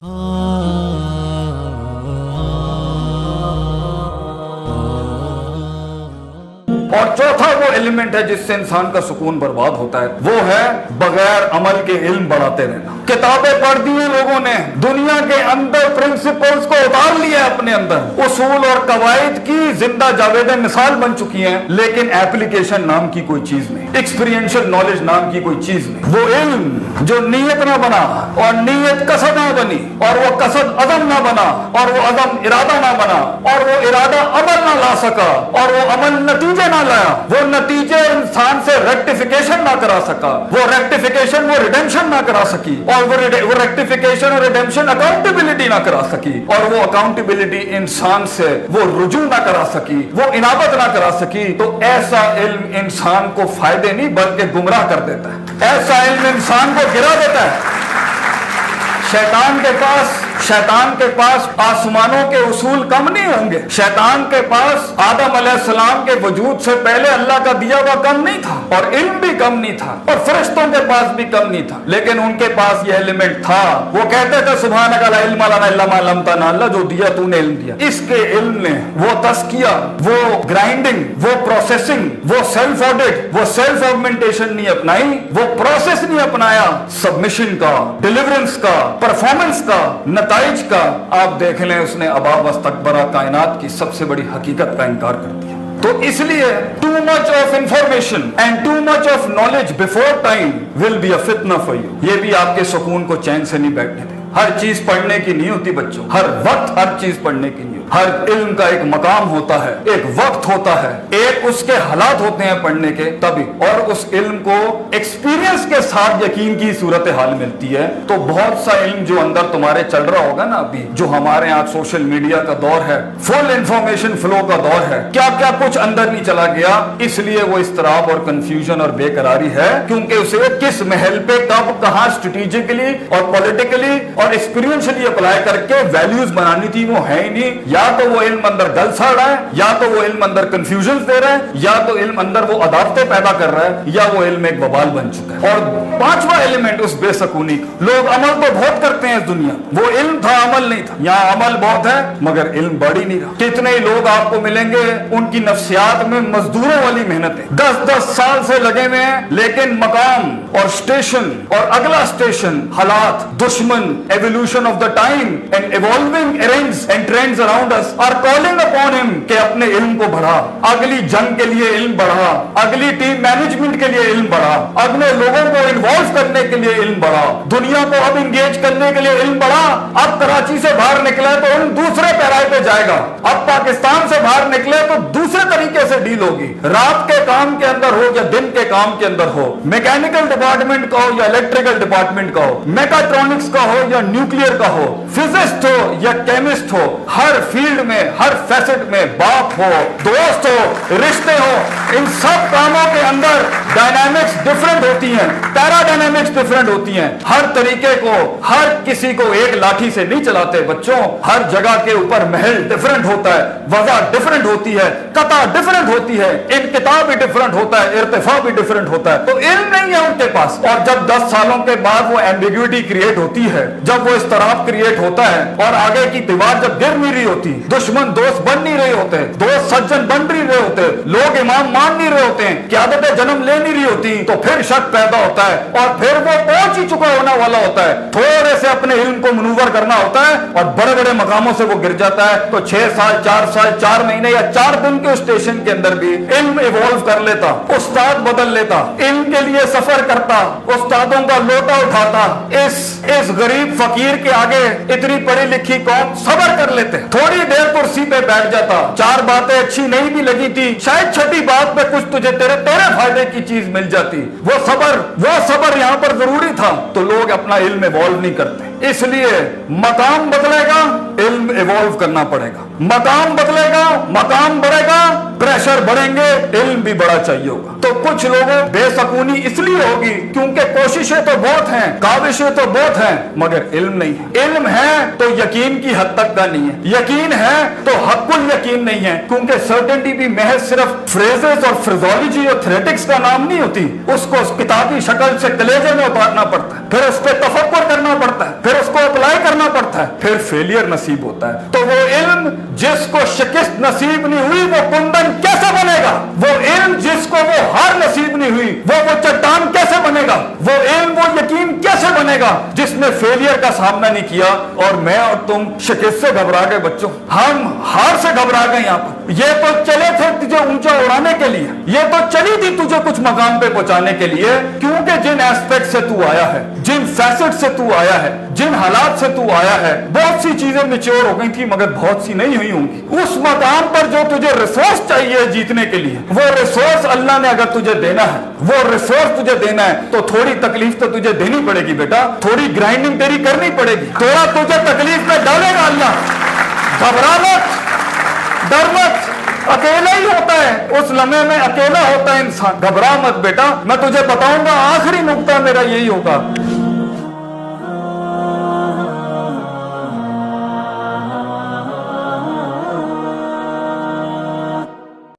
اور چوتھا وہ ایلیمنٹ ہے جس سے انسان کا سکون برباد ہوتا ہے، وہ ہے بغیر عمل کے علم بڑھاتے رہنا۔ کتابیں پڑھ دی ہیں لوگوں نے، دنیا کے اندر پرنسپلز کو اتار لیا اپنے اندر، اصول اور قواعد کی زندہ جاوید مثال بن چکی ہیں، لیکن ایپلیکیشن نام کی کوئی چیز نہیں، ایکسپیرینشل نالج نام کی کوئی چیز نہیں۔ وہ علم جو نیت نہ بنا اور نیت قصد نہ بنی اور وہ قصد عزم نہ بنا اور وہ عزم ارادہ نہ بنا اور وہ ارادہ عمل نہ لا سکا اور وہ عمل نتیجے نہ لایا، وہ نتیجے انسان سے ریکٹیفیکیشن نہ کرا سکا، وہ ریکٹیفیکیشن وہ ریڈیمشن نہ کرا سکی، اور وہ ریکٹیفیکیشن اور ریڈیمشن اکاؤنٹیبلٹی نہ کرا سکی، اور وہ اکاؤنٹیبلٹی انسان سے وہ رجوع نہ کرا سکی، وہ انابت نہ کرا سکی، تو ایسا علم انسان کو فائدے نہیں بلکہ گمراہ کر دیتا ہے، ایسا علم انسان کو گرا دیتا ہے۔ شیطان کے پاس آسمانوں کے اصول کم نہیں ہوں گے، شیطان کے پاس آدم علیہ السلام کے وجود سے پہلے اللہ کا دیا ہوا کم نہیں تھا، اور علم بھی کم نہیں تھا، اور فرشتوں کے پاس بھی کم نہیں تھا، لیکن ان کے پاس یہ ایلیمنٹ تھا۔ وہ کہتے تھے سبحانک لا علم لنا الا ما علمتنا، اللہ جو دیا تو نے علم دیا۔ اس کے علم نے وہ تزکیہ، وہ گرائنڈنگ، وہ پروسیسنگ، وہ سیلف آڈٹ، وہ سیلف آگمنٹیشن نہیں اپنائی، وہ پروسیس نہیں اپنایا، سبمیشن کا، ڈیلیورنس کا، پرفارمنس کا، نتائج کا۔ آپ دیکھ لیں اس نے ابا واستکبرا کائنات کی سب سے بڑی حقیقت کا انکار کر دیا۔ تو اس لیے too much of information and too much of knowledge before time will be a fitna for you۔ یہ بھی آپ کے سکون کو چین سے نہیں بیٹھنے دے۔ ہر چیز پڑھنے کی نہیں ہوتی بچوں، ہر وقت ہر چیز پڑھنے کی نہیں ہوتی۔ ہر علم کا ایک مقام ہوتا ہے، ایک وقت ہوتا ہے، ایک اس کے حالات ہوتے ہیں پڑھنے کے تبھی، اور اس علم کو ایکسپیرینس کے ساتھ یقین کی صورتحال ملتی ہے۔ تو بہت سا علم جو اندر تمہارے چل رہا ہوگا نا ابھی، جو ہمارے یہاں سوشل میڈیا کا دور ہے، فل انفارمیشن فلو کا دور ہے، کیا کیا کچھ اندر نہیں چلا گیا، اس لیے وہ اضطراب اور کنفیوژن اور بے قراری ہے، کیونکہ اسے کس محل پہ کب کہاں اسٹریٹجیکلی اور پولیٹیکلی اور ایکسپیرینشلی اپلائی کر کے ویلیوز بنانی تھی، وہ ہے ہی نہیں۔ یا تو وہ علم اندر گل سڑ رہا ہے، یا تو وہ علم اندر کنفیوژن دے رہا ہے، یا تو علم اندر وہ عداوتیں پیدا کر رہا ہے، یا وہ علم ایک وبال بن چکا ہے۔ اور پانچواں ایلیمنٹ اس بے سکونی کا، لوگ عمل تو بہت کرتے ہیں اس دنیا، وہ علم تھا عمل نہیں تھا۔ یہاں عمل بہت ہے مگر علم بڑھ ہی نہیں رہا۔ کتنے ہی لوگ آپ کو ملیں گے ان کی نفسیات میں مزدوروں والی محنتیں 10 سال سے لگے ہوئے ہیں، لیکن مقام اور اسٹیشن اور اگلا اسٹیشن، حالات، دشمن، evolution of the time and evolving earrings and trends around us are calling upon ہم کہ اپنے علم کو بڑھا، اگلی جنگ کے لیے علم بڑھا، اگلی ٹیم مینجمنٹ کے لیے علم بڑھا، اگلے لوگوں کو انوالو کرنے کے لیے علم بڑھا، دنیا کو اب انگیج کرنے کے لیے علم بڑھا۔ اب کراچی سے باہر نکلے تو علم دوسرے پیرائی پہ جائے گا، اب پاکستان سے باہر نکلے تو دوسرے طریقے سے ڈیل ہوگی، رات کے کام کے اندر ہو یا دن کے کام کے اندر ہو، میکینیکل ڈپارٹمنٹ کا ہو یا الیکٹریکل ڈپارٹمنٹ کا ہو، میکاٹرونکس کا ہو یا نیوکلیئر کا ہو، فزسٹ ہو یا کیمسٹ ہو، ہر فیلڈ میں، ہر فیسٹ میں، باپ ہو، دوست ہو، رشتے ہو، ان سب کاموں کے اندر ڈائنامکس ڈیفرنٹ ہوتی ہیں، پیرا ڈائنامکس ڈیفرنٹ ہوتی ہیں۔ ہر طریقے کو، ہر کسی کو ایک لاٹھی سے نہیں چلاتے بچوں، ہر جگہ کے اوپر محل ڈیفرنٹ ہوتا ہے، وضع ڈیفرنٹ ہوتی ہے، قطع ڈیفرنٹ ہوتی ہے، انقطاع بھی ڈیفرنٹ ہوتا ہے، ارتفاع بھی ڈیفرنٹ ہوتا ہے۔ تو علم نہیں ہے ان کے پاس، اور جب 10 سالوں کے بعد وہ ایمبیگوٹی کریٹ ہوتی ہے، جب وہ اضطراب کریٹ ہوتا ہے، اور آگے کی دیوار جب گر نہیں رہی ہوتی، دشمن دوست بن نہیں رہے ہوتے، دوست سجن بن نہیں رہے ہوتے، لوگ امام مان نہیں رہے ہوتے ہیں، قیادتیں جنم لے نہیں رہی ہوتی، تو پھر شک پیدا ہوتا ہے، اور پھر وہ پہنچ ہی چکا ہونے والا ہوتا ہے، تھوڑے سے اپنے علم کو منور کرنا ہوتا ہے اور بڑے بڑے مقاموں سے وہ گر جاتا ہے۔ تو 6 سال 4 سال 4 مہینے یا 4 دن کے اسٹیشن کے اندر بھی علم ایوالو کر لیتا، استاد بدل لیتا، علم کے لیے سفر کرتا، استادوں کا لوٹا اٹھاتا۔ اس غریب فقیر کے آگے اتنی پڑھی لکھی قوم صبر کر لیتے، تھوڑی دیر کرسی پہ بیٹھ جاتا، 4 باتیں اچھی نہیں بھی لگی تھی، شاید چھٹی بات پہ کچھ تجھے تیرے فائدے کی چیز مل جاتی، وہ صبر یہاں پر ضروری تھا۔ تو لوگ اپنا علم ایوالو نہیں کرتے، اس لیے مقام بدلے گا، علم ایوالو کرنا پڑے گا. مقام بدلے گا, مقام بڑھے گا, پریشر بڑھیں گے, علم بھی بڑا چاہیے ہوگا. تو کچھ لوگوں بے سکونی اس لیے ہوگی کیونکہ کوششیں تو بہت ہیں, کاوشیں تو بہت ہیں, مگر علم نہیں ہے. علم ہے تو یقین کی حد تک کا نہیں ہے, یقین ہے تو حق الیقین نہیں ہے, کیونکہ سرٹنٹی بھی محض صرف فریزز اور فریزولوجی اور تھریٹکس کا نام نہیں ہوتی. اس کو کتابی شکل سے کلیجے میں اتارنا پڑتا ہے, پھر اس پہ تفکر کرنا پڑتا ہے, پھر اس کو اپلائی کرنا پڑتا ہے, پھر فیلئر نصیب ہوتا ہے. تو وہ علم جس کو شکست نصیب نہیں ہوئی وہ کندن کیسے بنے گا؟ وہ علم جس کو وہ ہار نصیب نہیں ہوئی وہ چٹان کیسے بنے گا؟ وہ علم وہ یقین کیسے بنے گا جس نے فیلئر کا سامنا نہیں کیا؟ اور میں اور تم شکست سے گھبرا گئے بچوں, ہم ہار سے گھبرا گئے. یہاں پر یہ تو چلے تھے تجھے اونچا اڑانے کے لیے, یہ تو چلی تھی تجھے کچھ مقام پہ پہنچانے کے لیے, کیونکہ جن ایسپیکٹ سے تو آیا ہے, جن فیسٹ سے تو آیا ہے, جن حالات سے تو آیا ہے, بہت سی چیزیں میچور ہو گئی تھی مگر بہت سی نہیں ہوئی ہوں گی. اس مقام پر جو تجھے ریسورس چاہیے جیتنے کے لیے, وہ ریسورس اللہ نے اگر تجھے دینا ہے, وہ ریسورس تجھے دینا ہے تو تھوڑی تکلیف تو تجھے دینی پڑے گی بیٹا, تھوڑی گرائنڈنگ تیری کرنی پڑے گی, تھوڑا تجھے تکلیف میں ڈالے گا اللہ. گھبرا مت, ڈر مت, اکیلا ہی ہوتا ہے اس لمحے میں, اکیلا ہوتا ہے انسان. گھبرا مت بیٹا, میں تجھے بتاؤں گا آخری نقطہ میرا یہی ہوگا,